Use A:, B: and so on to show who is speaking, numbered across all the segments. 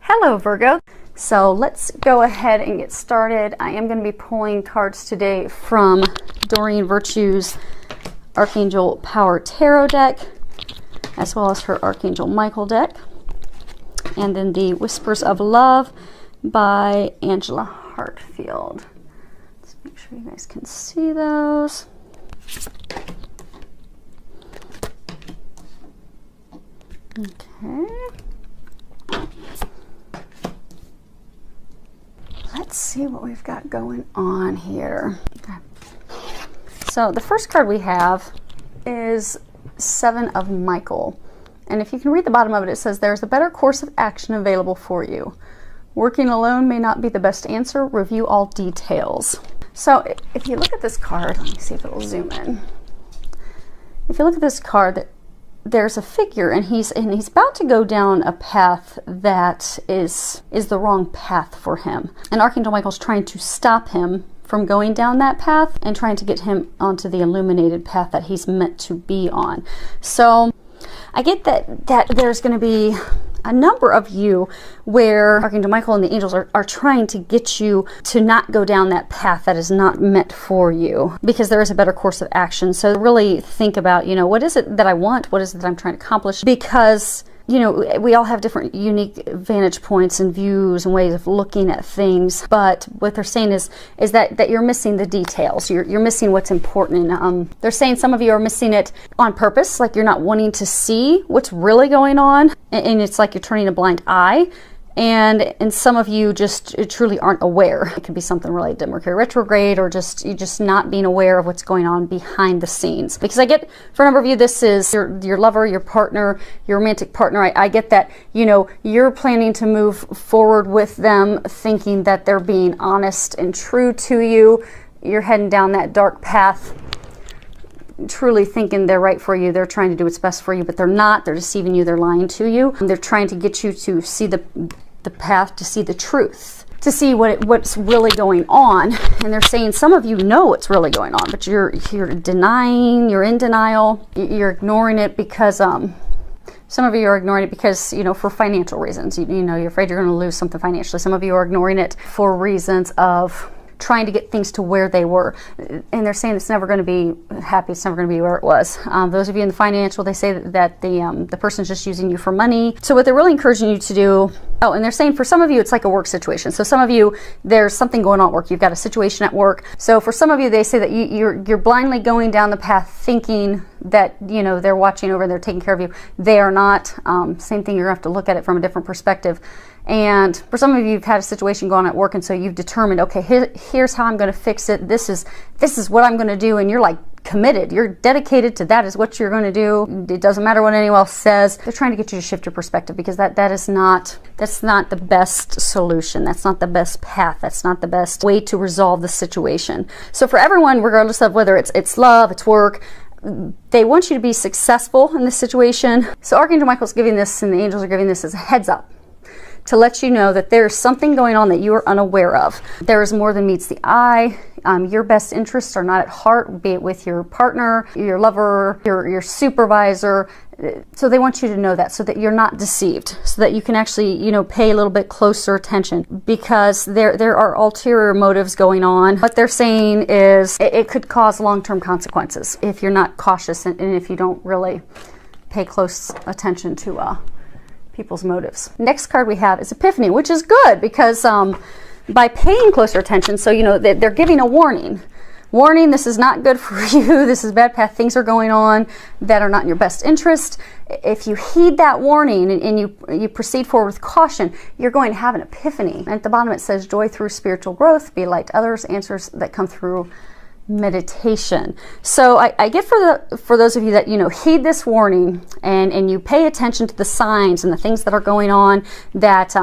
A: Hello Virgo. So let's go ahead and get started. I am going to be pulling cards today from Doreen Virtue's Archangel Power Tarot deck, as well as her Archangel Michael deck, and then the Whispers of Love by Angela Hartfield. Let's make sure you guys can see those. Okay. Let's see what we've got going on here. Okay. So the first card we have is Seven of Michael. And if you can read the bottom of it, it says, there's a better course of action available for you. Working alone may not be the best answer. Review all details. So if you look at this card, let me see if it will zoom in. If you look at this card, there's a figure, and he's about to go down a path that is the wrong path for him. And Archangel Michael's trying to stop him from going down that path and trying to get him onto the illuminated path that he's meant to be on. So I get that there's going to be a number of you where Archangel Michael and the angels are trying to get you to not go down that path that is not meant for you, because there is a better course of action. So really think about, what is it that I want? What is it that I'm trying to accomplish? Because we all have different unique vantage points and views and ways of looking at things. But what they're saying is that you're missing the details. You're missing what's important. They're saying some of you are missing it on purpose, like you're not wanting to see what's really going on, and it's like you're turning a blind eye. And some of you just truly aren't aware. It could be something related to Mercury retrograde, or just not being aware of what's going on behind the scenes. Because I get, for a number of you, this is your lover, your partner, your romantic partner. I get that, you're planning to move forward with them thinking that they're being honest and true to you. You're heading down that dark path, truly thinking they're right for you. They're trying to do what's best for you, but they're not. They're deceiving you. They're lying to you. They're trying to get you to see the path, to see the truth, to see what's really going on. And they're saying some of you know what's really going on, but you're denying, you're in denial, you're ignoring it because some of you are ignoring it because for financial reasons. You're afraid you're going to lose something financially. Some of you are ignoring it for reasons of trying to get things to where they were, and they're saying it's never going to be happy. It's never going to be where it was. Those of you in the financial, they say that the person's just using you for money. So what they're really encouraging you to do, and they're saying for some of you it's like a work situation. So some of you, there's something going on at work. You've got a situation at work. So for some of you, they say that you're blindly going down the path thinking that they're watching over, they're taking care of you. They are not. Same thing. You're going to have to look at it from a different perspective. And for some of you, you've had a situation going on at work, and so you've determined, okay, here's how I'm going to fix it. This is what I'm going to do, and you're like committed. You're dedicated to that is what you're going to do. It doesn't matter what anyone else says. They're trying to get you to shift your perspective, because that's not the best solution. That's not the best path. That's not the best way to resolve the situation. So for everyone, regardless of whether it's love, it's work, they want you to be successful in this situation. So Archangel Michael's giving this, and the angels are giving this as a heads up, to let you know that there's something going on that you are unaware of. There is more than meets the eye. Your best interests are not at heart, be it with your partner, your lover, your supervisor. So they want you to know that, so that you're not deceived, so that you can actually, pay a little bit closer attention, because there are ulterior motives going on. What they're saying is it could cause long-term consequences if you're not cautious and if you don't really pay close attention to people's motives. Next card we have is Epiphany, which is good, because by paying closer attention, so they're giving a warning. Warning, this is not good for you. This is a bad path. Things are going on that are not in your best interest. If you heed that warning and you proceed forward with caution, you're going to have an epiphany. And at the bottom it says, joy through spiritual growth, be light to others, answers that come through meditation. So I get for those of you that heed this warning and you pay attention to the signs and the things that are going on that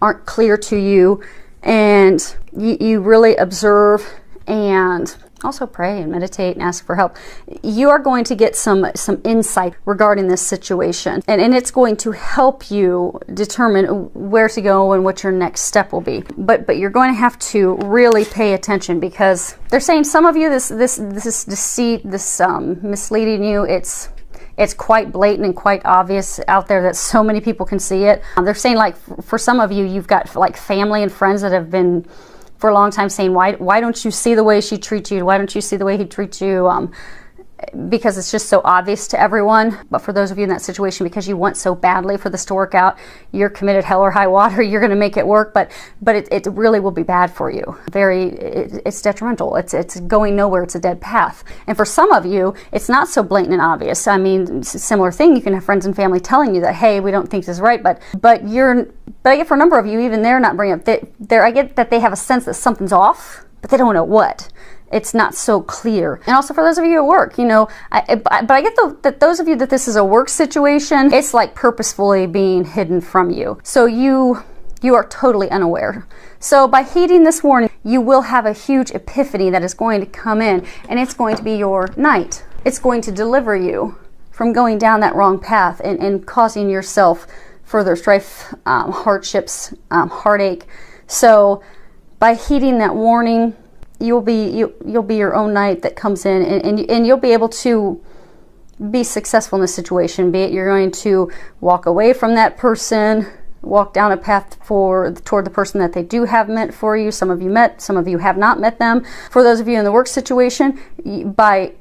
A: aren't clear to you, and you really observe and also pray and meditate and ask for help, you are going to get some insight regarding this situation, and it's going to help you determine where to go and what your next step will be. But you're going to have to really pay attention, because they're saying some of you, this deceit, this misleading you, it's quite blatant and quite obvious out there that so many people can see it. They're saying, like, for some of you, you've got like family and friends that have been for a long time saying, why don't you see the way she treats you? Why don't you see the way he treats you? Because it's just so obvious to everyone. But for those of you in that situation, because you want so badly for this to work out, you're committed hell or high water, you're going to make it work, but it really will be bad for you. It's detrimental. It's going nowhere. It's a dead path. And for some of you, it's not so blatant and obvious. I mean, it's a similar thing. You can have friends and family telling you that, hey, we don't think this is right, but I get for a number of you, even they're not bringing up I get that they have a sense that something's off, but they don't know what. It's not so clear. And also for those of you at work, you know, but I get that those of you that this is a work situation, it's like purposefully being hidden from you. So you are totally unaware. So by heeding this warning, you will have a huge epiphany that is going to come in, and it's going to be your night. It's going to deliver you from going down that wrong path and causing yourself further strife, hardships, heartache. So by heeding that warning, you'll be your own knight that comes in, and you'll be able to be successful in this situation. Be it you're going to walk away from that person, walk down a path toward the person that they do have meant for you. Some of you met, some of you have not met them. For those of you in the work situation, by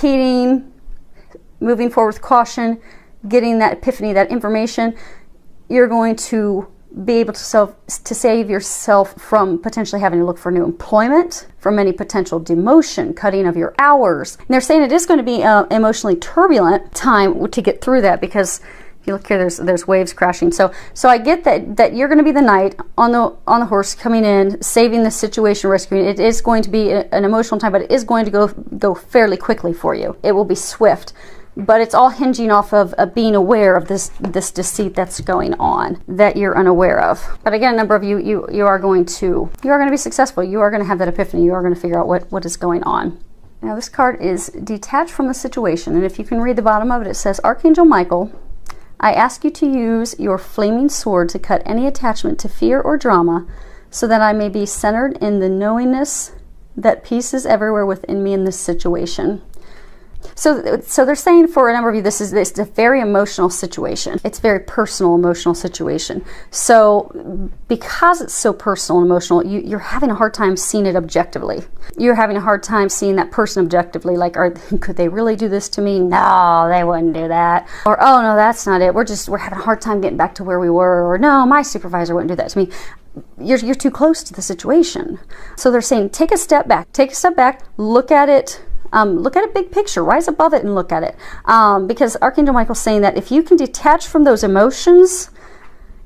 A: heeding, moving forward with caution, getting that epiphany, that information, you're going to be able to save yourself from potentially having to look for new employment, from any potential demotion, cutting of your hours. And they're saying it is going to be an emotionally turbulent time to get through that, because if you look here, there's waves crashing. So I get that you're going to be the knight on the horse coming in, saving the situation, rescuing. It is going to be an emotional time, but it is going to go fairly quickly for you. It will be swift. But it's all hinging off of being aware of this deceit that's going on that you're unaware of. But again, a number of you are going to be successful. You are going to have that epiphany. You are going to figure out what is going on. Now this card is detached from the situation, and if you can read the bottom of it, it says, Archangel Michael, I ask you to use your flaming sword to cut any attachment to fear or drama, so that I may be centered in the knowingness that peace is everywhere within me in this situation. So they're saying for a number of you, this is a very emotional situation. It's a very personal, emotional situation. So because it's so personal and emotional, you're having a hard time seeing it objectively. You're having a hard time seeing that person objectively. Like, could they really do this to me? No, they wouldn't do that. Or, oh no, that's not it. We're having a hard time getting back to where we were. Or no, my supervisor wouldn't do that to me. You're too close to the situation. So they're saying, take a step back. Take a step back. Look at it. Look at a big picture, rise above it and look at it. Because Archangel Michael's saying that if you can detach from those emotions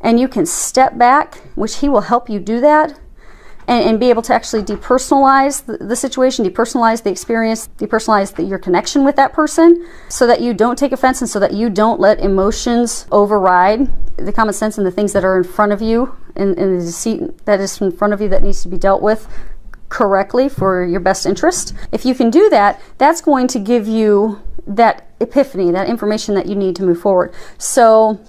A: and you can step back, which he will help you do that, and be able to actually depersonalize the situation, depersonalize the experience, depersonalize your connection with that person, so that you don't take offense and so that you don't let emotions override the common sense and the things that are in front of you and the deceit that is in front of you that needs to be dealt with correctly for your best interest. If you can do that, that's going to give you that epiphany, that information that you need to move forward. So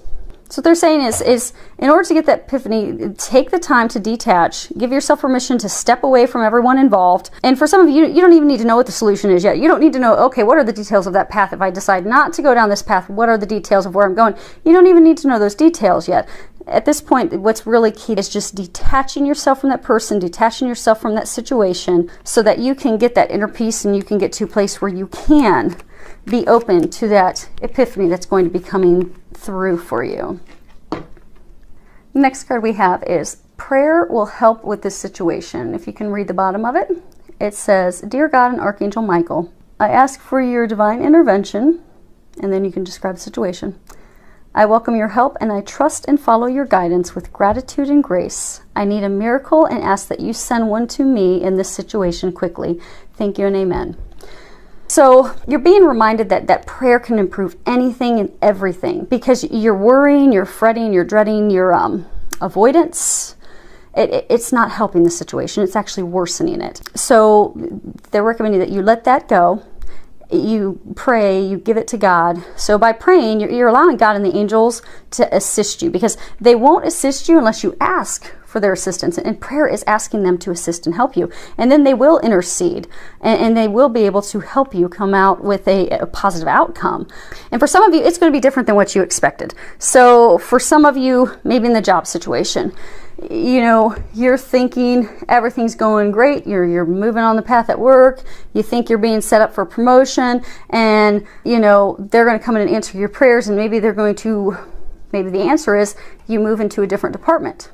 A: what they're saying is in order to get that epiphany, take the time to detach, give yourself permission to step away from everyone involved. And for some of you, you don't even need to know what the solution is yet. You don't need to know, okay, what are the details of that path? If I decide not to go down this path, what are the details of where I'm going? You don't even need to know those details yet. At this point, what's really key is just detaching yourself from that person, detaching yourself from that situation, so that you can get that inner peace and you can get to a place where you can be open to that epiphany that's going to be coming through for you. The next card we have is Prayer Will Help with This Situation. If you can read the bottom of it, it says, Dear God and Archangel Michael, I ask for your divine intervention, and then you can describe the situation. I welcome your help and I trust and follow your guidance with gratitude and grace. I need a miracle and ask that you send one to me in this situation quickly. Thank you and amen. So you're being reminded that prayer can improve anything and everything, because you're worrying, you're fretting, you're dreading, your avoidance. It's not helping the situation. It's actually worsening it. So they're recommending that you let that go. You pray, you give it to God. So by praying, you're allowing God and the angels to assist you, because they won't assist you unless you ask for their assistance, and prayer is asking them to assist and help you. And then they will intercede, and they will be able to help you come out with a positive outcome. And for some of you, it's going to be different than what you expected. So for some of you, maybe in the job situation, you know, you're thinking everything's going great, you're moving on the path at work, you think you're being set up for promotion, and you know, they're going to come in and answer your prayers, and maybe the answer is you move into a different department.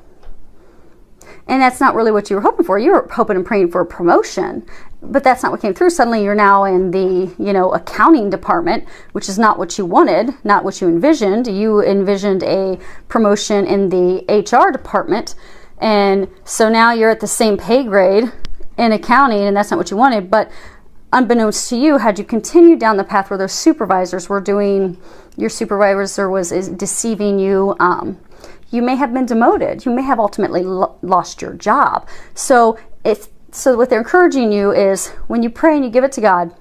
A: And that's not really what you were hoping for. You were hoping and praying for a promotion, but that's not what came through. Suddenly you're now in the, you know, accounting department, which is not what you wanted, not what you envisioned. You envisioned a promotion in the HR department. And so now you're at the same pay grade in accounting, and that's not what you wanted. But unbeknownst to you, had you continued down the path where those supervisors were doing, your supervisor was deceiving you, you may have been demoted. You may have ultimately lost your job. So what they're encouraging you is, when you pray and you give it to God,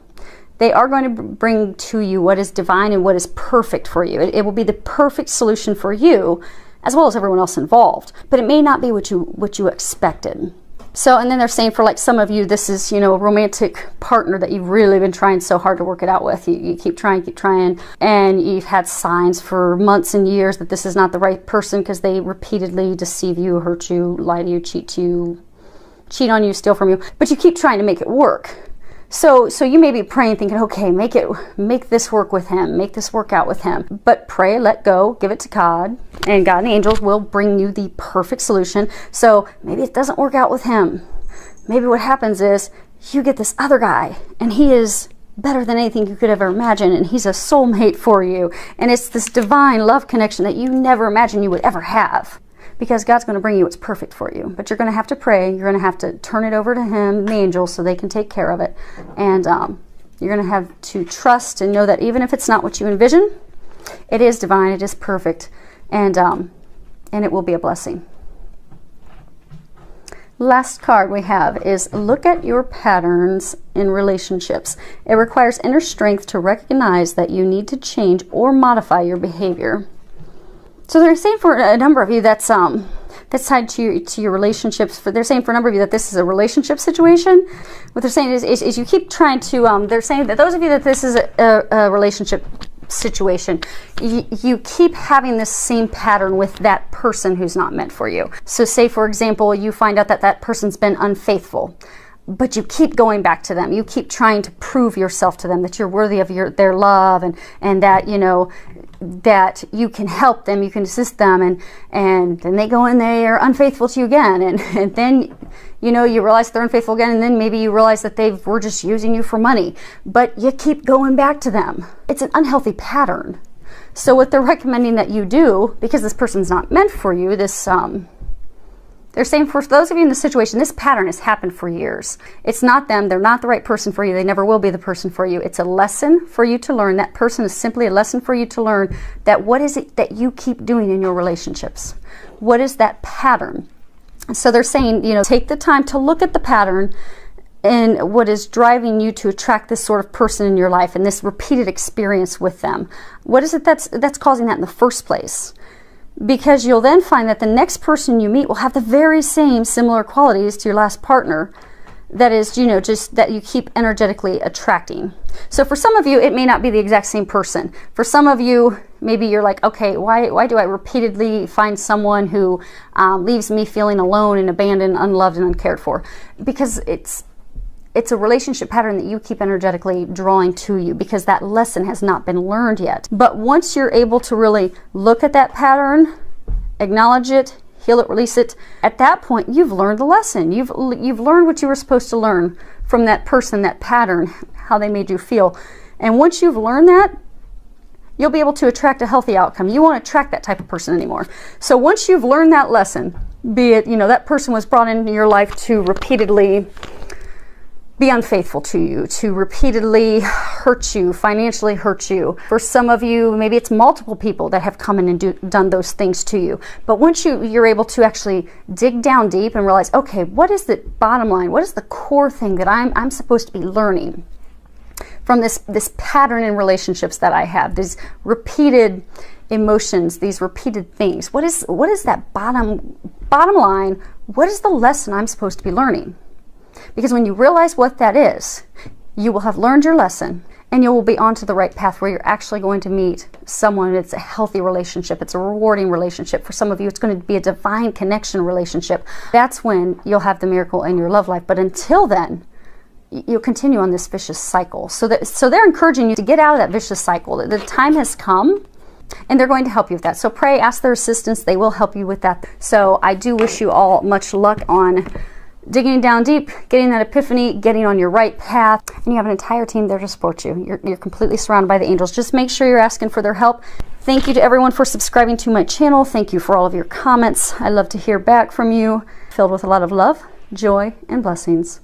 A: they are going to bring to you what is divine and what is perfect for you. It will be the perfect solution for you, as well as everyone else involved. But it may not be what you expected. So, and then they're saying for like some of you, this is, you know, a romantic partner that you've really been trying so hard to work it out with. You keep trying, and you've had signs for months and years that this is not the right person because they repeatedly deceive you, hurt you, lie to you, cheat on you, steal from you. But you keep trying to make it work. So you may be praying, thinking, okay, make this work with him, make this work out with him. But pray, let go, give it to God, and God and the angels will bring you the perfect solution. So maybe it doesn't work out with him. Maybe what happens is you get this other guy, and he is better than anything you could ever imagine, and he's a soulmate for you. And it's this divine love connection that you never imagined you would ever have. Because God's going to bring you what's perfect for you. But you're going to have to pray. You're going to have to turn it over to him, the angels, so they can take care of it. And you're going to have to trust and know that even if it's not what you envision, it is divine, it is perfect, and it will be a blessing. Last card we have is look at your patterns in relationships. It requires inner strength to recognize that you need to change or modify your behavior. So they're saying for a number of you that's tied to your relationships. They're saying for a number of you that this is a relationship situation. What they're saying is you keep trying to. They're saying that those of you that this is a relationship situation, you keep having this same pattern with that person who's not meant for you. So say for example, you find out that that person's been unfaithful, but you keep going back to them. You keep trying to prove yourself to them that you're worthy of their love, and that, you know, that you can help them, you can assist them, and then they go and they are unfaithful to you again, and then, you know, you realize they're unfaithful again, and then maybe you realize that they were just using you for money, but you keep going back to them. It's an unhealthy pattern. So what they're recommending that you do, because this person's not meant for you, they're saying for those of you in this situation, this pattern has happened for years. It's not them. They're not the right person for you. They never will be the person for you. It's a lesson for you to learn. That person is simply a lesson for you to learn that what is it that you keep doing in your relationships? What is that pattern? So they're saying, you know, take the time to look at the pattern and what is driving you to attract this sort of person in your life and this repeated experience with them. What is it that's causing that in the first place? Because you'll then find that the next person you meet will have the very same similar qualities to your last partner. That is, you know, just that you keep energetically attracting. So for some of you, it may not be the exact same person. For some of you, maybe you're like, okay, why do I repeatedly find someone who leaves me feeling alone and abandoned, unloved, and uncared for? Because it's a relationship pattern that you keep energetically drawing to you, because that lesson has not been learned yet. But once you're able to really look at that pattern, acknowledge it, heal it, release it, at that point you've learned the lesson. You've learned what you were supposed to learn from that person, that pattern, how they made you feel. And once you've learned that, you'll be able to attract a healthy outcome. You won't attract that type of person anymore. So once you've learned that lesson, be it, you know, that person was brought into your life to repeatedly be unfaithful to you, to repeatedly hurt you, financially hurt you. For some of you, maybe it's multiple people that have come in and done those things to you. But once you're able to actually dig down deep and realize, okay, what is the bottom line? What is the core thing that I'm supposed to be learning from this pattern in relationships that I have, these repeated emotions, these repeated things? What is that bottom bottom line, what is the lesson I'm supposed to be learning? Because when you realize what that is, you will have learned your lesson, and you will be onto the right path where you're actually going to meet someone. It's a healthy relationship. It's a rewarding relationship. For some of you, it's going to be a divine connection relationship. That's when you'll have the miracle in your love life. But until then, you'll continue on this vicious cycle. So they're encouraging you to get out of that vicious cycle. The time has come, and they're going to help you with that. So pray, ask their assistance. They will help you with that. So I do wish you all much luck on digging down deep, getting that epiphany, getting on your right path. And you have an entire team there to support you. You're completely surrounded by the angels. Just make sure you're asking for their help. Thank you to everyone for subscribing to my channel. Thank you for all of your comments. I love to hear back from you. Filled with a lot of love, joy, and blessings.